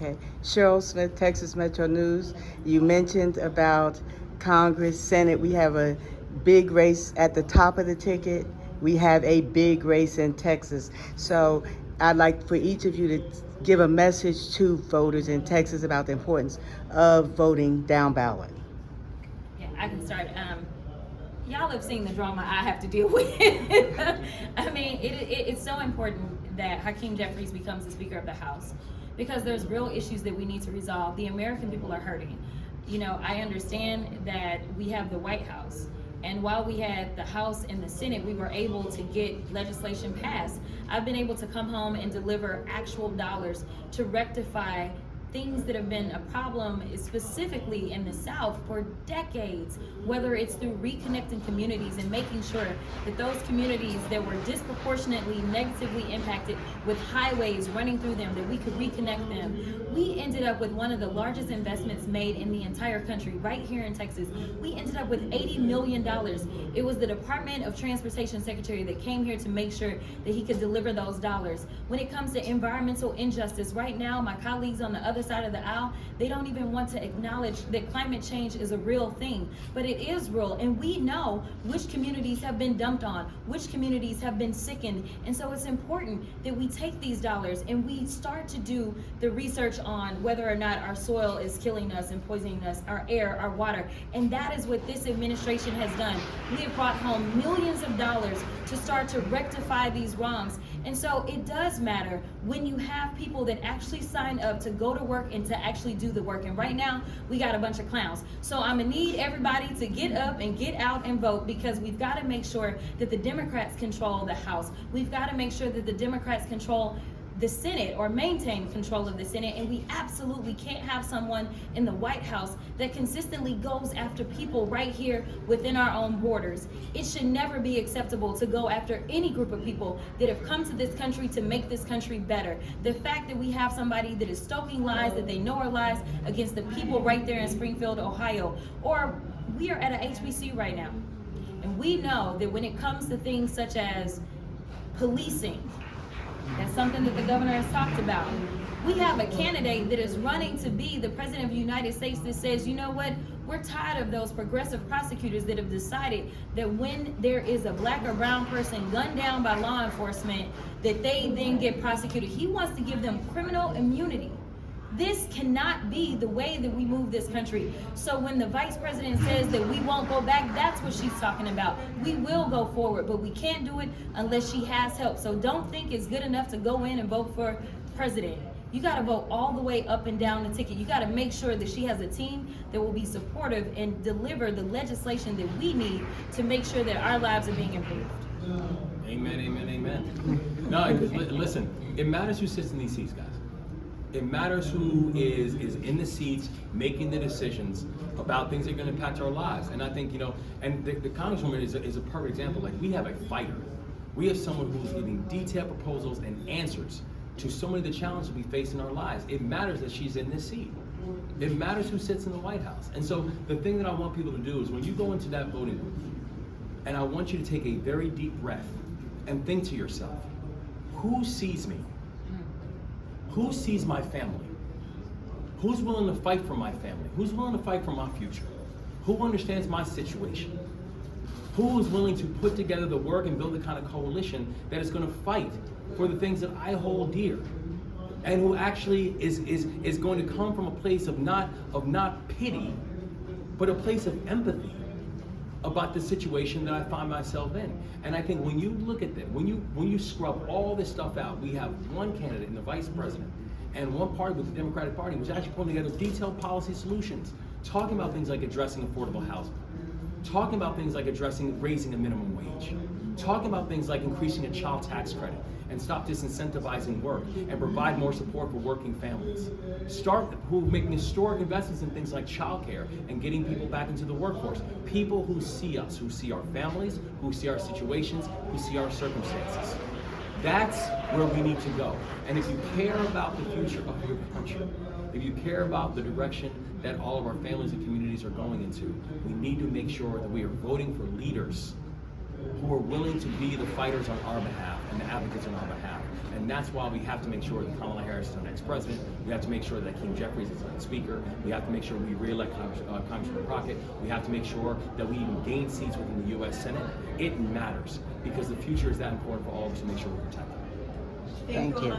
Okay. Cheryl Smith, Texas Metro News. You mentioned about Congress, Senate. We have a big race at the top of the ticket. We have a big race in Texas. So I'd like for each of you to give a message to voters in Texas about the importance of voting down ballot. Yeah, I can start. Y'all have seen the drama I have to deal with. I mean, it's so important that Hakeem Jeffries becomes the Speaker of the House because there's real issues that we need to resolve. The American people are hurting. You know, I understand that we have the White House. And while we had the House and the Senate, we were able to get legislation passed. I've been able to come home and deliver actual dollars to rectify things that have been a problem specifically in the South for decades, whether it's through reconnecting communities and making sure that those communities that were disproportionately negatively impacted with highways running through them, that we could reconnect them. We ended up with one of the largest investments made in the entire country right here in Texas. We ended up with $80 million. It was the Department of Transportation Secretary that came here to make sure that he could deliver those dollars. When it comes to environmental injustice, right now my colleagues on the other side of the aisle, they don't even want to acknowledge that climate change is a real thing, but it is real, and we know which communities have been dumped on, which communities have been sickened, and so it's important that we take these dollars and we start to do the research on whether or not our soil is killing us and poisoning us, our air, our water, and that is what this administration has done. We have brought home millions of dollars to start to rectify these wrongs, and so it does matter when you have people that actually sign up to go to work and to actually do the work. And right now we got a bunch of clowns. So I'm gonna need everybody to get up and get out and vote, because we've got to make sure that the Democrats control the House. We've got to make sure that the Democrats control the Senate or maintain control of the Senate, and we absolutely can't have someone in the White House that consistently goes after people right here within our own borders. It should never be acceptable to go after any group of people that have come to this country to make this country better. The fact that we have somebody that is stoking lies that they know are lies against the people right there in Springfield, Ohio, or we are at a HBC right now, and we know that when it comes to things such as policing, that's something that the governor has talked about. We have a candidate that is running to be the president of the United States that says, you know what, we're tired of those progressive prosecutors that have decided that when there is a black or brown person gunned down by law enforcement, that they then get prosecuted. He wants to give them criminal immunity. This cannot be the way that we move this country. So when the vice president says that we won't go back, that's what she's talking about. We will go forward, but we can't do it unless she has help. So don't think it's good enough to go in and vote for president. You got to vote all the way up and down the ticket. You got to make sure that she has a team that will be supportive and deliver the legislation that we need to make sure that our lives are being improved. Amen, amen, amen. No, listen, it matters who sits in these seats, guys. It matters who is in the seats making the decisions about things that are going to impact our lives. And I think, and the Congresswoman is a perfect example. Like, we have a fighter. We have someone who's giving detailed proposals and answers to so many of the challenges we face in our lives. It matters that she's in this seat. It matters who sits in the White House. And so the thing that I want people to do is when you go into that voting booth, and I want you to take a very deep breath and think to yourself, who sees me? Who sees my family? Who's willing to fight for my family? Who's willing to fight for my future? Who understands my situation? Who is willing to put together the work and build the kind of coalition that is going to fight for the things that I hold dear? And who actually is going to come from a place of not pity, but a place of empathy about the situation that I find myself in. And I think when you look at that, when you scrub all this stuff out, we have one candidate in the vice president and one party with the Democratic Party which actually putting together detailed policy solutions, talking about things like addressing affordable housing, talking about things like raising a minimum wage, talking about things like increasing a child tax credit and stop disincentivizing work and provide more support for working families. Making historic investments in things like childcare and getting people back into the workforce. People who see us, who see our families, who see our situations, who see our circumstances. That's where we need to go. And if you care about the future of your country, if you care about the direction that all of our families and communities are going into, we need to make sure that we are voting for leaders who are willing to be the fighters on our behalf and the advocates on our behalf. And that's why we have to make sure that Kamala Harris is our next president. We have to make sure that Hakeem Jeffries is our next speaker. We have to make sure we re-elect Congressman Crockett. We have to make sure that we even gain seats within the U.S. Senate. It matters because the future is that important for all of us to make sure we protect it. Thank you.